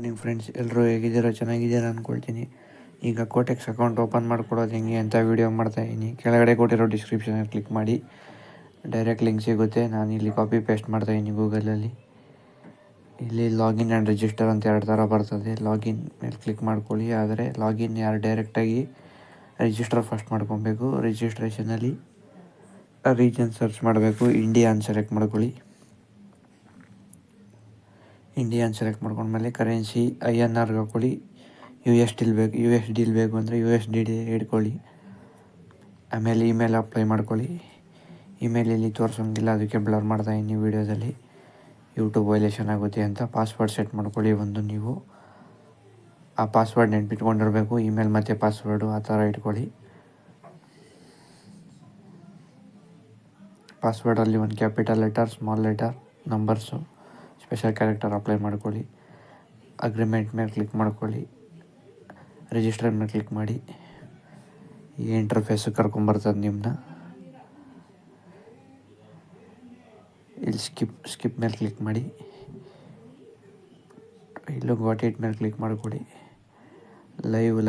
Morning friends, ಎಲ್ಲರೂ ಹೇಗಿದ್ದೀರೋ ಚೆನ್ನಾಗಿದ್ದೀರಾ ಅಂದ್ಕೊಳ್ತೀನಿ. ಈಗ ಕೋಟೆಕ್ಸ್ ಅಕೌಂಟ್ ಓಪನ್ ಮಾಡ್ಕೊಳ್ಳೋದು ಹೆಂಗೆ ಅಂತ ವೀಡಿಯೋ ಮಾಡ್ತಾಯಿದ್ದೀನಿ. ಕೆಳಗಡೆ ಕೊಟ್ಟಿರೋ ಡಿಸ್ಕ್ರಿಪ್ಷನಲ್ಲಿ ಕ್ಲಿಕ್ ಮಾಡಿ ಡೈರೆಕ್ಟ್ ಲಿಂಕ್ ಸಿಗುತ್ತೆ. ನಾನು ಇಲ್ಲಿ ಕಾಪಿ ಪೇಸ್ಟ್ ಮಾಡ್ತಾಯಿದ್ದೀನಿ ಗೂಗಲಲ್ಲಿ. ಇಲ್ಲಿ ಲಾಗಿನ್ ಆ್ಯಂಡ್ ರಿಜಿಸ್ಟರ್ ಅಂತ 2 ಥರ ಬರ್ತದೆ. ಲಾಗಿನ್ ಮೇಲೆ ಕ್ಲಿಕ್ ಮಾಡ್ಕೊಳ್ಳಿ. ಆದರೆ ಲಾಗಿನ್ ಯಾರು ಡೈರೆಕ್ಟಾಗಿ ರಿಜಿಸ್ಟರ್ ಫಸ್ಟ್ ಮಾಡ್ಕೊಬೇಕು. ರಿಜಿಸ್ಟ್ರೇಷನಲ್ಲಿ ರೀಜನ್ ಸರ್ಚ್ ಮಾಡಬೇಕು. ಇಂಡಿಯಾ ಅಂತ ಸೆಲೆಕ್ಟ್ ಮಾಡ್ಕೊಳ್ಳಿ. ಇಂಡಿಯಾ ಅಂತ ಸೆಲೆಕ್ಟ್ ಮಾಡ್ಕೊಂಡ್ಮೇಲೆ ಕರೆನ್ಸಿ INR ಹಾಕ್ಕೊಳ್ಳಿ. ಯು ಎಸ್ ಡಿಲ್ ಬೇಕು ಅಂದರೆ USD ಇಟ್ಕೊಳ್ಳಿ. ಆಮೇಲೆ ಇಮೇಲ್ ಅಪ್ಲೈ ಮಾಡ್ಕೊಳ್ಳಿ. ಇಮೇಲ್ ಇಲ್ಲಿ ತೋರಿಸೋಂಗಿಲ್ಲ, ಅದಕ್ಕೆ ಬ್ಲರ್ ಮಾಡ್ತಾಯಿದ್ದೀನಿ ವೀಡಿಯೋದಲ್ಲಿ. ಯೂಟ್ಯೂಬ್ ವೈಲೇಷನ್ ಆಗುತ್ತೆ ಅಂತ. ಪಾಸ್ವರ್ಡ್ ಸೆಟ್ ಮಾಡ್ಕೊಳ್ಳಿ ನೀವು. ಆ ಪಾಸ್ವರ್ಡ್ ನೆನ್ಪಿಟ್ಕೊಂಡಿರಬೇಕು. ಇಮೇಲ್ ಮತ್ತು ಪಾಸ್ವರ್ಡು ಆ ಥರ ಇಟ್ಕೊಳ್ಳಿ. ಪಾಸ್ವರ್ಡಲ್ಲಿ ಒಂದು capital letter, small letter, numbers, special character apply ಮಾಡ್ಕೊಳ್ಳಿ. ಅಗ್ರಿಮೆಂಟ್ ಮೇಲೆ ಕ್ಲಿಕ್ ಮಾಡ್ಕೊಳ್ಳಿ. ರಿಜಿಸ್ಟರ್ ಮೇಲೆ ಕ್ಲಿಕ್ ಮಾಡಿ. ಈ ಇಂಟರ್ಫೇಸು ಕರ್ಕೊಂಬರ್ತದೆ ನಿಮ್ಮನ್ನ. ಇಲ್ಲಿ ಸ್ಕಿಪ್ ಮೇಲೆ ಕ್ಲಿಕ್ ಮಾಡಿ. ಇಲ್ಲೂ ಗಾಟ್ ಇಟ್ ಮೇಲೆ ಕ್ಲಿಕ್ ಮಾಡ್ಕೊಳ್ಳಿ.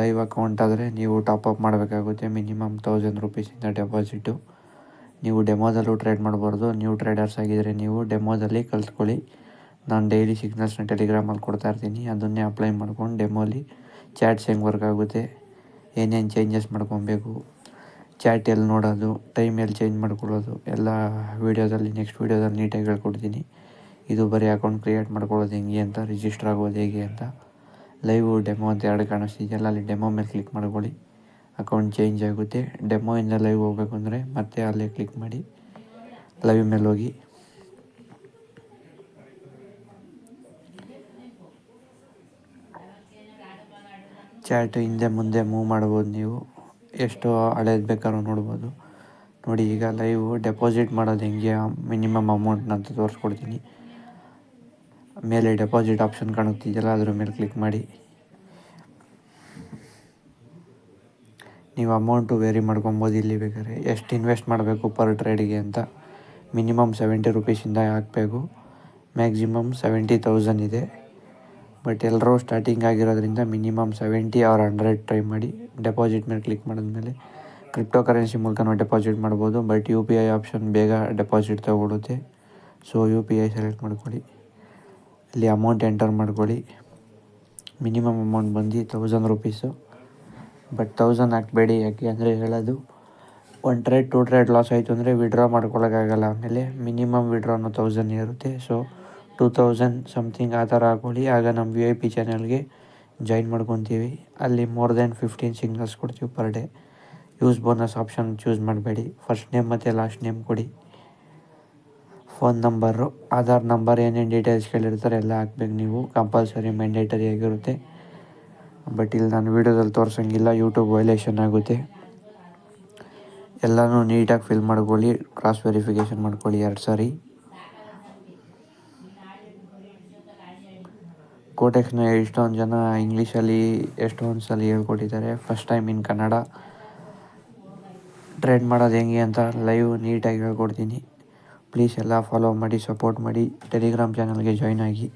ಲೈವ್ ಅಕೌಂಟ್ ಆದರೆ ನೀವು ಟಾಪಪ್ ಮಾಡಬೇಕಾಗುತ್ತೆ. ಮಿನಿಮಮ್ 1000 ರೂಪೀಸಿಂದ ಡೆಪಾಸಿಟು. ನೀವು ಡೆಮೋದಲ್ಲೂ ಟ್ರೇಡ್ ಮಾಡ್ಬಾರ್ದು. ನ್ಯೂ ಟ್ರೇಡರ್ಸ್ ಆಗಿದ್ದರೆ ನೀವು ಡೆಮೋದಲ್ಲಿ ಕಲ್ತ್ಕೊಳ್ಳಿ. ನಾನು ಡೈಲಿ ಸಿಗ್ನಲ್ಸ್ನ ಟೆಲಿಗ್ರಾಮಲ್ಲಿ ಕೊಡ್ತಾಯಿರ್ತೀನಿ. ಅದನ್ನೇ ಅಪ್ಲೈ ಮಾಡ್ಕೊಂಡು ಡೆಮೋಲಿ ಚಾಟ್ಸ್ ಹೆಂಗೆ ವರ್ಕ್ ಆಗುತ್ತೆ, ಏನೇನು ಚೇಂಜಸ್ ಮಾಡ್ಕೊಬೇಕು, ಚಾಟ್ ಎಲ್ಲಿ ನೋಡೋದು, ಟೈಮ್ ಎಲ್ಲಿ ಚೇಂಜ್ ಮಾಡ್ಕೊಳ್ಳೋದು ಎಲ್ಲ ನೆಕ್ಸ್ಟ್ ವೀಡಿಯೋದಲ್ಲಿ ನೀಟಾಗಿ ಹೇಳ್ಕೊಡ್ತೀನಿ. ಇದು ಬರೀ ಅಕೌಂಟ್ ಕ್ರಿಯೇಟ್ ಮಾಡ್ಕೊಳ್ಳೋದು ಹೆಂಗೆ ಅಂತ, ರಿಜಿಸ್ಟರ್ ಆಗೋದು ಹೇಗೆ ಅಂತ. ಲೈವ್ ಡೆಮೋ ಅಂತ 2 ಕಾಣಿಸ್ತಿದೆಯಲ್ಲ, ಅಲ್ಲಿ ಡೆಮೋ ಮೇಲೆ ಕ್ಲಿಕ್ ಮಾಡ್ಕೊಳ್ಳಿ. ಅಕೌಂಟ್ ಚೇಂಜ್ ಆಗುತ್ತೆ. ಡೆಮೋಯಿಂದ ಲೈವ್ ಹೋಗಬೇಕು ಅಂದರೆ ಮತ್ತೆ ಅಲ್ಲೇ ಕ್ಲಿಕ್ ಮಾಡಿ ಲೈವ್ ಮೇಲೆ ಹೋಗಿ. ಚಾಟ್ ಹಿಂದೆ ಮುಂದೆ ಮೂವ್ ಮಾಡ್ಬೋದು. ನೀವು ಎಷ್ಟು ಹಳೇದು ಬೇಕಾದ್ರೂ ನೋಡ್ಬೋದು. ನೋಡಿ, ಈಗ ಲೈವ್ ಡೆಪಾಸಿಟ್ ಮಾಡೋದು ಹೆಂಗೆ, ಮಿನಿಮಮ್ ಅಮೌಂಟ್ನ ಅಂತ ತೋರಿಸ್ಕೊಡ್ತೀನಿ. ಮೇಲೆ ಡೆಪಾಸಿಟ್ ಆಪ್ಷನ್ ಕಾಣುತ್ತಿದೆಯಲ್ಲ, ಅದ್ರ ಮೇಲೆ ಕ್ಲಿಕ್ ಮಾಡಿ. ನೀವು ಅಮೌಂಟು ವೇರಿ ಮಾಡ್ಕೊಬೋದು. ಇಲ್ಲಿ ಬೇಕಾದ್ರೆ ಎಷ್ಟು ಇನ್ವೆಸ್ಟ್ ಮಾಡಬೇಕು ಪರ್ ಟ್ರೇಡಿಗೆ ಅಂತ. ಮಿನಿಮಮ್ 70 ರೂಪೀಸಿಂದ ಹಾಕಬೇಕು. ಮ್ಯಾಕ್ಸಿಮಮ್ 70,000 ಇದೆ. ಬಟ್ ಎಲ್ಲರೂ ಸ್ಟಾರ್ಟಿಂಗ್ ಆಗಿರೋದ್ರಿಂದ ಮಿನಿಮಮ್ 70 or 100 ಟ್ರೈ ಮಾಡಿ. ಡೆಪಾಸಿಟ್ ಮೇಲೆ ಕ್ಲಿಕ್ ಮಾಡಿದ್ಮೇಲೆ ಕ್ರಿಪ್ಟೋ ಕರೆನ್ಸಿ ಮೂಲಕ ಡೆಪಾಸಿಟ್ ಮಾಡ್ಬೋದು. ಬಟ್ UPI ಆಪ್ಷನ್ ಬೇಗ ಡೆಪಾಸಿಟ್ ತಗೊಳುತ್ತೆ. ಸೊ UPI ಸೆಲೆಕ್ಟ್ ಮಾಡ್ಕೊಳ್ಳಿ. ಇಲ್ಲಿ ಅಮೌಂಟ್ ಎಂಟರ್ ಮಾಡ್ಕೊಳ್ಳಿ. ಮಿನಿಮಮ್ ಅಮೌಂಟ್ ಬಂದು 1000 ರೂಪೀಸು. ಬಟ್ 1000 ಹಾಕಬೇಡಿ. ಯಾಕೆ ಅಂದರೆ ಹೇಳೋದು, 1 ಟ್ರೇಡ್ 2 ಟ್ರೇಡ್ ಲಾಸ್ ಆಯಿತು ಅಂದರೆ ವಿಡ್ರಾ ಮಾಡ್ಕೊಳ್ಳೋಕ್ಕಾಗಲ್ಲ. ಆಮೇಲೆ ಮಿನಿಮಮ್ ವಿಡ್ರಾನು 1000 ಇರುತ್ತೆ. ಸೊ 2000 ಸಮಥಿಂಗ್ ಆ ಥರ ಹಾಕ್ಕೊಳ್ಳಿ. ಆಗ ನಮ್ಮ VIP ಚಾನಲ್ಗೆ ಜಾಯಿನ್ ಮಾಡ್ಕೊತೀವಿ. ಅಲ್ಲಿ ಮೋರ್ ದೆನ್ 15 ಸಿಗ್ನಲ್ಸ್ ಕೊಡ್ತೀವಿ per day. Use bonus option choose ಮಾಡಬೇಡಿ. ಫಸ್ಟ್ ನೇಮ್ ಮತ್ತು ಲಾಸ್ಟ್ ನೇಮ್ ಕೊಡಿ. ಫೋನ್ ನಂಬರು, ಆಧಾರ್ ನಂಬರ್, ಏನೇನು ಡೀಟೇಲ್ಸ್ ಕೇಳಿರ್ತಾರೆ ಎಲ್ಲ ಹಾಕ್ಬೇಕು. ನೀವು ಕಂಪಲ್ಸರಿ ಮ್ಯಾಂಡೇಟರಿ ಆಗಿರುತ್ತೆ. ಬಟ್ ಇಲ್ಲಿ ನಾನು ವೀಡಿಯೋದಲ್ಲಿ ತೋರಿಸೋಂಗಿಲ್ಲ, ಯೂಟ್ಯೂಬ್ ವೈಲೇಷನ್ ಆಗುತ್ತೆ. ಎಲ್ಲನೂ ನೀಟಾಗಿ ಫಿಲ್ ಮಾಡ್ಕೊಳ್ಳಿ. ಕ್ರಾಸ್ ವೆರಿಫಿಕೇಷನ್ ಮಾಡ್ಕೊಳ್ಳಿ 2 ಸಾರಿ. ಕೋಟೆಕ್ಸ್ನ ಎಷ್ಟೊಂದು ಜನ ಇಂಗ್ಲೀಷಲ್ಲಿ ಎಷ್ಟೊಂದು ಸಲ ಹೇಳ್ಕೊಟ್ಟಿದ್ದಾರೆ. First time in Kannada trade ಮಾಡೋದು ಹೆಂಗೆ ಅಂತ ಲೈವ್ ನೀಟಾಗಿ ಹೇಳ್ಕೊಡ್ತೀನಿ. ಪ್ಲೀಸ್ ಎಲ್ಲ ಫಾಲೋ ಮಾಡಿ, ಸಪೋರ್ಟ್ ಮಾಡಿ. ಟೆಲಿಗ್ರಾಮ್ ಚಾನಲ್ಗೆ ಜಾಯ್ನ್ ಆಗಿ.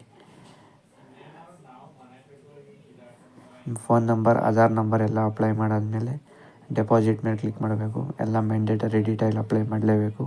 ಫೋನ್ ನಂಬರ್, ಆಧಾರ್ ನಂಬರ್ ಎಲ್ಲ ಅಪ್ಲೈ ಮಾಡಾದಮೇಲೆ ಡೆಪಾಸಿಟ್ ಮೇಲೆ ಕ್ಲಿಕ್ ಮಾಡಬೇಕು. ಎಲ್ಲ ಮ್ಯಾಂಡೇಟರಿ ಡೀಟೇಲ್ ಅಪ್ಲೈ ಮಾಡಲೇಬೇಕು.